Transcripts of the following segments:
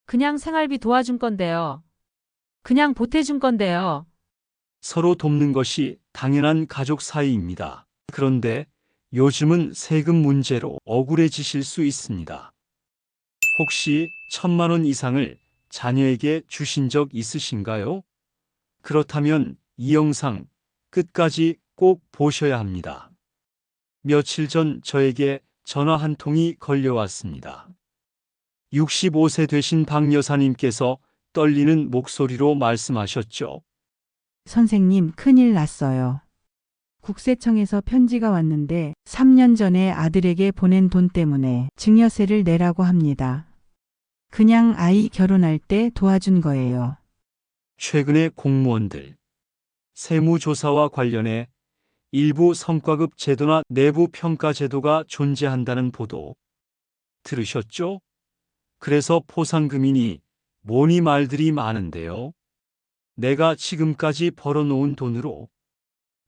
그냥 생활비 도와준 건데요. 그냥 보태준 건데요. 서로 돕는 것이 당연한 가족 사이입니다. 그런데 요즘은 세금 문제로 억울해지실 수 있습니다. 혹시 1,000만 원 이상을 자녀에게 주신 적 있으신가요? 그렇다면 이 영상 끝까지 꼭 보셔야 합니다. 며칠 전 저에게 전화 한 통이 걸려왔습니다. 65세 되신 박 여사님께서 떨리는 목소리로 말씀하셨죠. 선생님, 큰일 났어요. 국세청에서 편지가 왔는데 3년 전에 아들에게 보낸 돈 때문에 증여세를 내라고 합니다. 그냥 아이 결혼할 때 도와준 거예요. 최근에 공무원들 세무조사와 관련해 일부 성과급 제도나 내부 평가 제도가 존재한다는 보도 들으셨죠? 그래서 포상금이니 뭐니 말들이 많은데요. 내가 지금까지 벌어놓은 돈으로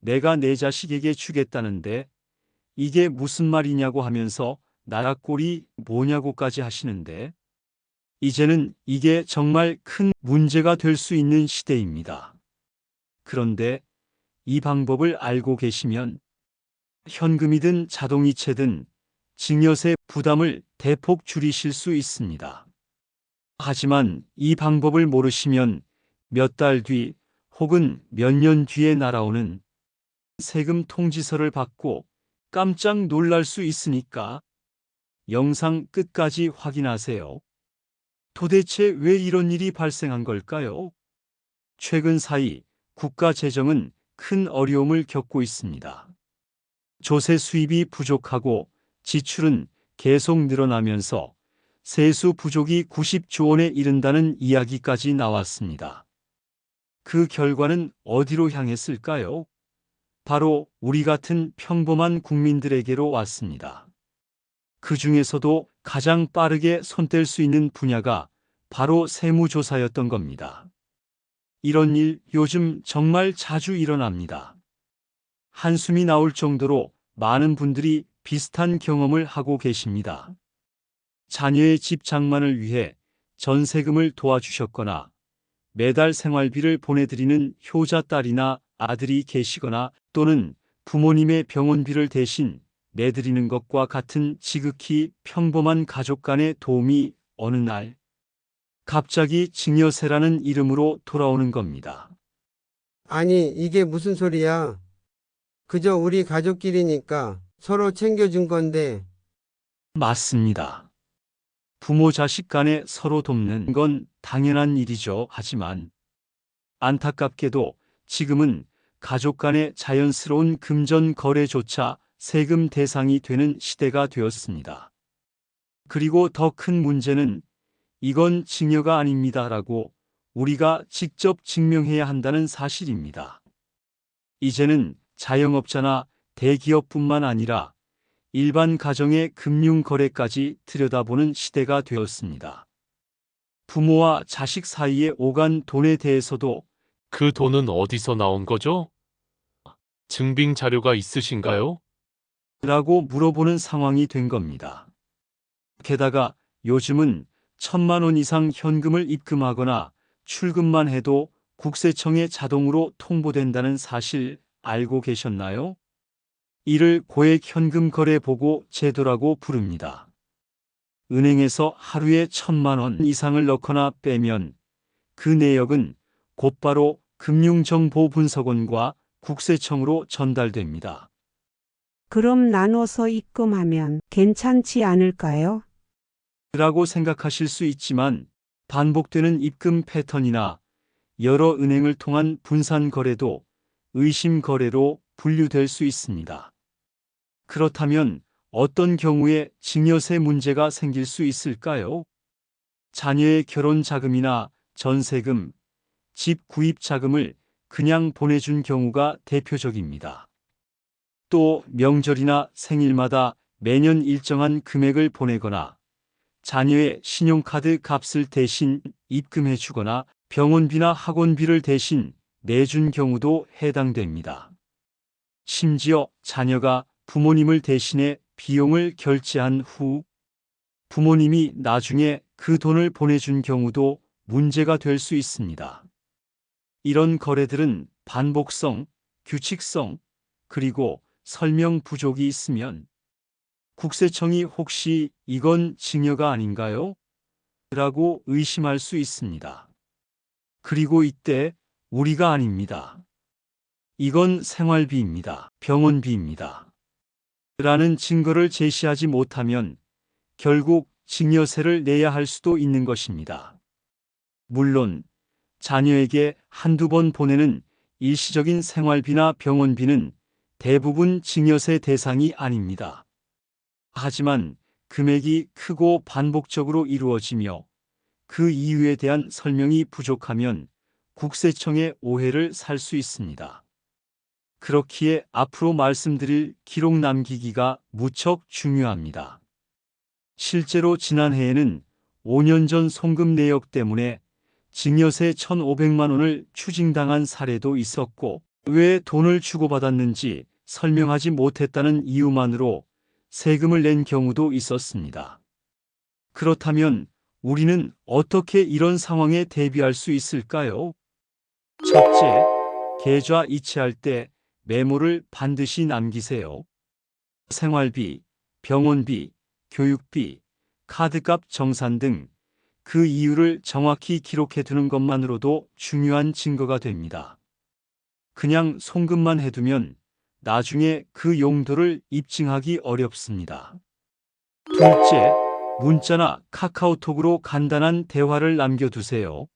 내가 내 자식에게 주겠다는데 이게 무슨 말이냐고 하면서 나라 꼴이 뭐냐고까지 하시는데 이제는 이게 정말 큰 문제가 될 수 있는 시대입니다. 그런데 이 방법을 알고 계시면 현금이든 자동이체든 증여세 부담을 대폭 줄이실 수 있습니다. 하지만 이 방법을 모르시면 몇 달 뒤 혹은 몇 년 뒤에 날아오는 세금 통지서를 받고 깜짝 놀랄 수 있으니까 영상 끝까지 확인하세요. 도대체 왜 이런 일이 발생한 걸까요? 최근 사이 국가 재정은 큰 어려움을 겪고 있습니다. 조세 수입이 부족하고 지출은 계속 늘어나면서 세수 부족이 90조 원에 이른다는 이야기까지 나왔습니다. 그 결과는 어디로 향했을까요? 바로 우리 같은 평범한 국민들에게로 왔습니다. 그 중에서도 가장 빠르게 손댈 수 있는 분야가 바로 세무조사였던 겁니다. 이런 일 요즘 정말 자주 일어납니다. 한숨이 나올 정도로 많은 분들이 비슷한 경험을 하고 계십니다. 자녀의 집 장만을 위해 전세금을 도와주셨거나 매달 생활비를 보내드리는 효자 딸이나 아들이 계시거나 또는 부모님의 병원비를 대신 내드리는 것과 같은 지극히 평범한 가족 간의 도움이 어느 날 갑자기 증여세라는 이름으로 돌아오는 겁니다. 아니, 이게 무슨 소리야? 그저 우리 가족끼리니까 서로 챙겨준 건데, 맞습니다. 부모 자식 간에 서로 돕는 건 당연한 일이죠. 하지만 안타깝게도 지금은 가족 간의 자연스러운 금전 거래조차 세금 대상이 되는 시대가 되었습니다. 그리고 더 큰 문제는 이건 증여가 아닙니다라고 우리가 직접 증명해야 한다는 사실입니다. 이제는 자영업자나 대기업뿐만 아니라 일반 가정의 금융 거래까지 들여다보는 시대가 되었습니다. 부모와 자식 사이에 오간 돈에 대해서도 그 돈은 어디서 나온 거죠? 증빙 자료가 있으신가요? 라고 물어보는 상황이 된 겁니다. 게다가 요즘은 1,000만 원 이상 현금을 입금하거나 출금만 해도 국세청에 자동으로 통보된다는 사실 알고 계셨나요? 이를 고액 현금 거래 보고 제도라고 부릅니다. 은행에서 하루에 1,000만 원 이상을 넣거나 빼면 그 내역은 곧바로 금융정보분석원과 국세청으로 전달됩니다. 그럼 나눠서 입금하면 괜찮지 않을까요? 라고 생각하실 수 있지만 반복되는 입금 패턴이나 여러 은행을 통한 분산 거래도 의심 거래로 분류될 수 있습니다. 그렇다면 어떤 경우에 증여세 문제가 생길 수 있을까요? 자녀의 결혼 자금이나 전세금, 집 구입 자금을 그냥 보내준 경우가 대표적입니다. 또 명절이나 생일마다 매년 일정한 금액을 보내거나 자녀의 신용카드 값을 대신 입금해 주거나 병원비나 학원비를 대신 내준 경우도 해당됩니다. 심지어 자녀가 부모님을 대신해 비용을 결제한 후 부모님이 나중에 그 돈을 보내준 경우도 문제가 될 수 있습니다. 이런 거래들은 반복성, 규칙성, 그리고 설명 부족이 있으면 국세청이 혹시 이건 증여가 아닌가요? 라고 의심할 수 있습니다. 그리고 이때 우리가 아닙니다. 이건 생활비입니다. 병원비입니다. 라는 증거를 제시하지 못하면 결국 증여세를 내야 할 수도 있는 것입니다. 물론 자녀에게 한두 번 보내는 일시적인 생활비나 병원비는 대부분 증여세 대상이 아닙니다. 하지만 금액이 크고 반복적으로 이루어지며 그 이유에 대한 설명이 부족하면 국세청의 오해를 살 수 있습니다. 그렇기에 앞으로 말씀드릴 기록 남기기가 무척 중요합니다. 실제로 지난해에는 5년 전 송금 내역 때문에 증여세 1,500만 원을 추징당한 사례도 있었고, 왜 돈을 주고받았는지 설명하지 못했다는 이유만으로 세금을 낸 경우도 있었습니다. 그렇다면 우리는 어떻게 이런 상황에 대비할 수 있을까요? 첫째, 계좌 이체할 때 메모를 반드시 남기세요. 생활비, 병원비, 교육비, 카드값 정산 등 그 이유를 정확히 기록해 두는 것만으로도 중요한 증거가 됩니다. 그냥 송금만 해두면 나중에 그 용도를 입증하기 어렵습니다. 둘째, 문자나 카카오톡으로 간단한 대화를 남겨두세요.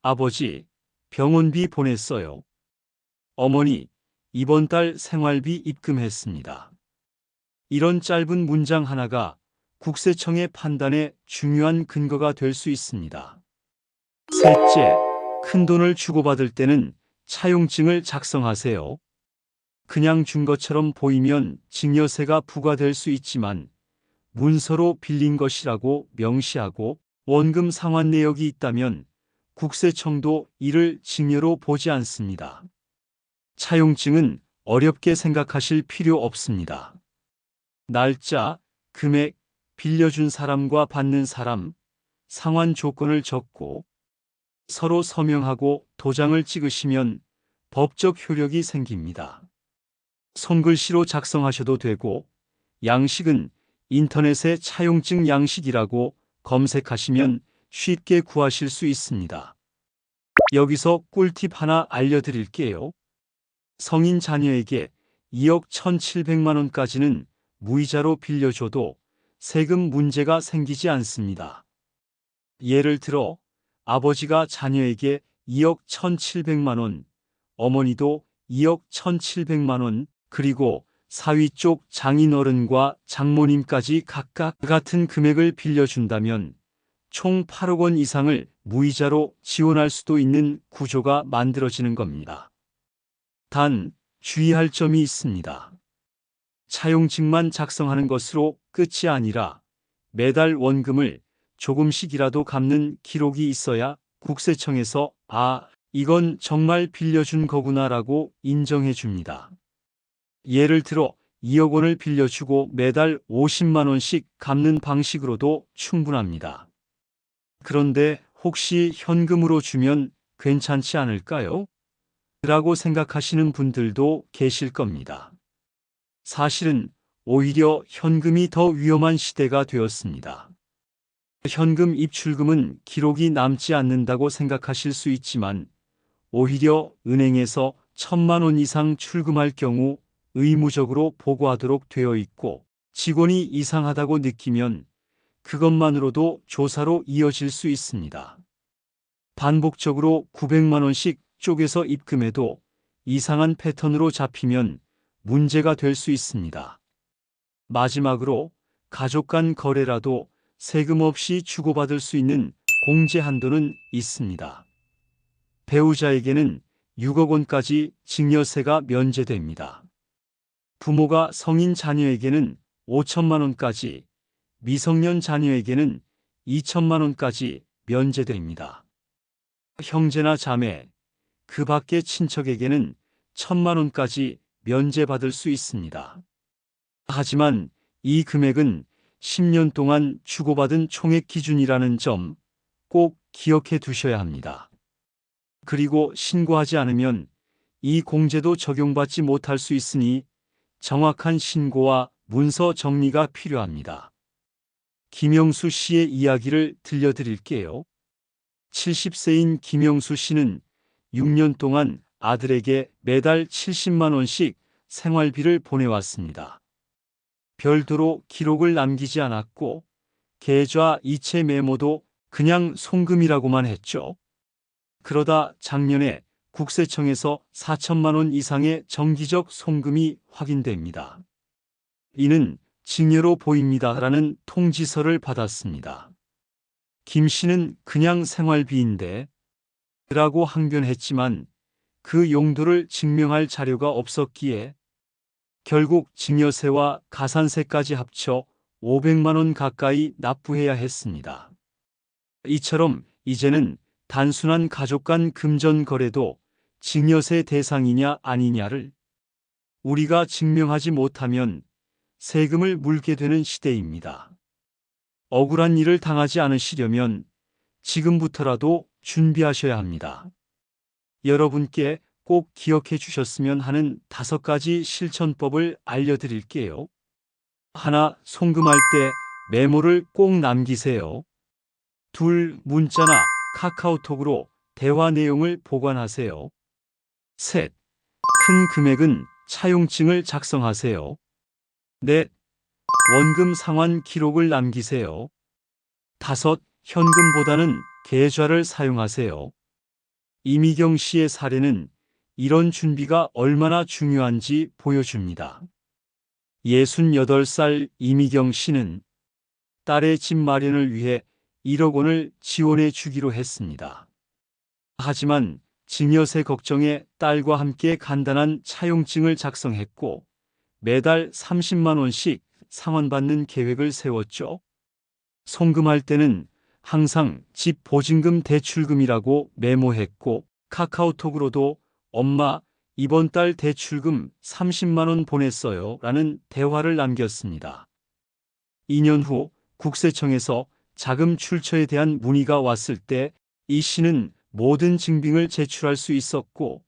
아버지, 병원비 보냈어요. 어머니, 이번 달 생활비 입금했습니다. 이런 짧은 문장 하나가 국세청의 판단에 중요한 근거가 될 수 있습니다. 셋째, 큰돈을 주고받을 때는 차용증을 작성하세요. 그냥 준 것처럼 보이면 증여세가 부과될 수 있지만 문서로 빌린 것이라고 명시하고 원금 상환 내역이 있다면 국세청도 이를 증여로 보지 않습니다. 차용증은 어렵게 생각하실 필요 없습니다. 날짜, 금액, 빌려준 사람과 받는 사람, 상환 조건을 적고 서로 서명하고 도장을 찍으시면 법적 효력이 생깁니다. 손글씨로 작성하셔도 되고, 양식은 인터넷에 차용증 양식이라고 검색하시면 쉽게 구하실 수 있습니다. 여기서 꿀팁 하나 알려드릴게요. 성인 자녀에게 2억 1,700만 원까지는 무이자로 빌려줘도 세금 문제가 생기지 않습니다. 예를 들어 아버지가 자녀에게 2억 1,700만 원, 어머니도 2억 1,700만 원, 그리고 사위 쪽 장인어른과 장모님까지 각각 같은 금액을 빌려준다면 총 8억 원 이상을 무이자로 지원할 수도 있는 구조가 만들어지는 겁니다. 단, 주의할 점이 있습니다. 차용증만 작성하는 것으로 끝이 아니라 매달 원금을 조금씩이라도 갚는 기록이 있어야 국세청에서 이건 정말 빌려준 거구나라고 인정해 줍니다. 예를 들어 2억 원을 빌려주고 매달 50만 원씩 갚는 방식으로도 충분합니다. 그런데 혹시 현금으로 주면 괜찮지 않을까요? 라고 생각하시는 분들도 계실 겁니다. 사실은 오히려 현금이 더 위험한 시대가 되었습니다. 현금 입출금은 기록이 남지 않는다고 생각하실 수 있지만 오히려 은행에서 1,000만 원 이상 출금할 경우 의무적으로 보고하도록 되어 있고, 직원이 이상하다고 느끼면 그것만으로도 조사로 이어질 수 있습니다. 반복적으로 900만 원씩 쪼개서 입금해도 이상한 패턴으로 잡히면 문제가 될 수 있습니다. 마지막으로 가족 간 거래라도 세금 없이 주고받을 수 있는 공제 한도는 있습니다. 배우자에게는 6억 원까지 증여세가 면제됩니다. 부모가 성인 자녀에게는 5천만 원까지, 미성년 자녀에게는 2천만 원까지 면제됩니다. 형제나 자매, 그 밖의 친척에게는 1,000만 원까지 면제받을 수 있습니다. 하지만 이 금액은 10년 동안 주고받은 총액 기준이라는 점 꼭 기억해 두셔야 합니다. 그리고 신고하지 않으면 이 공제도 적용받지 못할 수 있으니 정확한 신고와 문서 정리가 필요합니다. 김영수 씨의 이야기를 들려드릴게요. 70세인 김영수 씨는 6년 동안 아들에게 매달 70만 원씩 생활비를 보내왔습니다. 별도로 기록을 남기지 않았고 계좌 이체 메모도 그냥 송금이라고만 했죠. 그러다 작년에 국세청에서 4천만 원 이상의 정기적 송금이 확인됩니다. 이는 증여로 보입니다라는 통지서를 받았습니다. 김 씨는 그냥 생활비인데 라고 항변했지만 그 용도를 증명할 자료가 없었기에 결국 증여세와 가산세까지 합쳐 500만 원 가까이 납부해야 했습니다. 이처럼 이제는 단순한 가족 간 금전 거래도 증여세 대상이냐 아니냐를 우리가 증명하지 못하면 세금을 물게 되는 시대입니다. 억울한 일을 당하지 않으시려면 지금부터라도 준비하셔야 합니다. 여러분께 꼭 기억해 주셨으면 하는 5가지 실천법을 알려드릴게요. 하나, 송금할 때 메모를 꼭 남기세요. 둘, 문자나 카카오톡으로 대화 내용을 보관하세요. 셋, 큰 금액은 차용증을 작성하세요. 넷, 원금 상환 기록을 남기세요. 다섯, 현금보다는 계좌를 사용하세요. 이미경 씨의 사례는 이런 준비가 얼마나 중요한지 보여줍니다. 68살 이미경 씨는 딸의 집 마련을 위해 1억 원을 지원해 주기로 했습니다. 하지만 증여세 걱정에 딸과 함께 간단한 차용증을 작성했고 매달 30만 원씩 상환받는 계획을 세웠죠. 송금할 때는 항상 집 보증금 대출금이라고 메모했고 카카오톡으로도 엄마, 이번 달 대출금 30만 원 보냈어요 라는 대화를 남겼습니다. 2년 후 국세청에서 자금 출처에 대한 문의가 왔을 때 이 씨는 모든 증빙을 제출할 수 있었고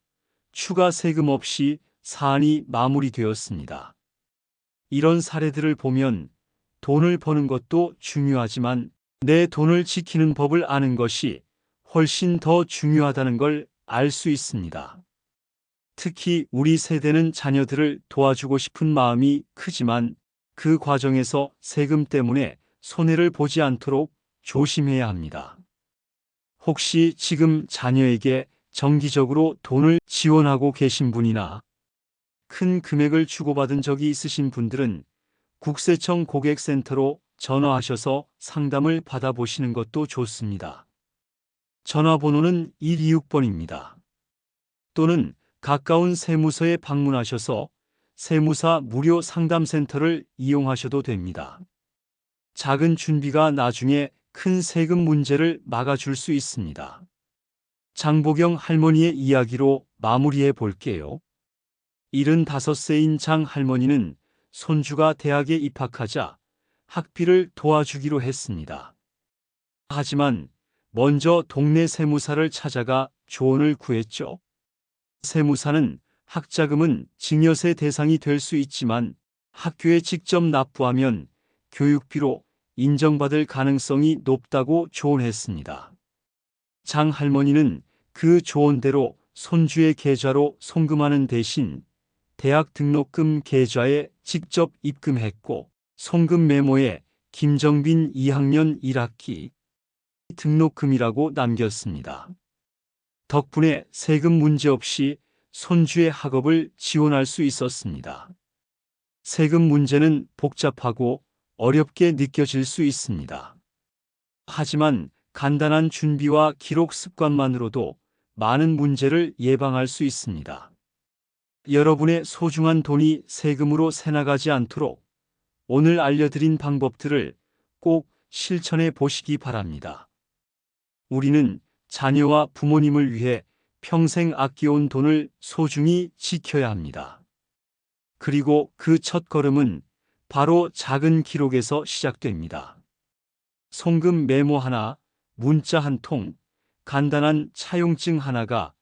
추가 세금 없이 사안이 마무리되었습니다. 이런 사례들을 보면 돈을 버는 것도 중요하지만 내 돈을 지키는 법을 아는 것이 훨씬 더 중요하다는 걸 알 수 있습니다. 특히 우리 세대는 자녀들을 도와주고 싶은 마음이 크지만 그 과정에서 세금 때문에 손해를 보지 않도록 조심해야 합니다. 혹시 지금 자녀에게 정기적으로 돈을 지원하고 계신 분이나 큰 금액을 주고받은 적이 있으신 분들은 국세청 고객센터로 전화하셔서 상담을 받아보시는 것도 좋습니다. 전화번호는 126번입니다. 또는 가까운 세무서에 방문하셔서 세무사 무료 상담센터를 이용하셔도 됩니다. 작은 준비가 나중에 큰 세금 문제를 막아줄 수 있습니다. 장보경 할머니의 이야기로 마무리해 볼게요. 75세인 장 할머니는 손주가 대학에 입학하자 학비를 도와주기로 했습니다. 하지만 먼저 동네 세무사를 찾아가 조언을 구했죠. 세무사는 학자금은 증여세 대상이 될 수 있지만 학교에 직접 납부하면 교육비로 인정받을 가능성이 높다고 조언했습니다. 장 할머니는 그 조언대로 손주의 계좌로 송금하는 대신 대학 등록금 계좌에 직접 입금했고 송금 메모에 김정빈 2학년 1학기 등록금이라고 남겼습니다. 덕분에 세금 문제 없이 손주의 학업을 지원할 수 있었습니다. 세금 문제는 복잡하고 어렵게 느껴질 수 있습니다. 하지만 간단한 준비와 기록 습관만으로도 많은 문제를 예방할 수 있습니다. 여러분의 소중한 돈이 세금으로 새나가지 않도록 오늘 알려드린 방법들을 꼭 실천해 보시기 바랍니다. 우리는 자녀와 부모님을 위해 평생 아껴온 돈을 소중히 지켜야 합니다. 그리고 그 첫걸음은 바로 작은 기록에서 시작됩니다. 송금 메모 하나, 문자 한 통, 간단한 차용증 하나가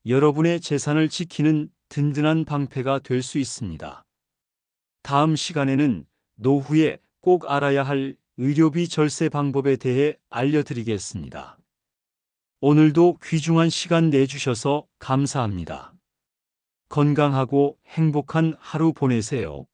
여러분의 재산을 지키는 든든한 방패가 될 수 있습니다. 다음 시간에는 노후에 꼭 알아야 할 의료비 절세 방법에 대해 알려드리겠습니다. 오늘도 귀중한 시간 내주셔서 감사합니다. 건강하고 행복한 하루 보내세요.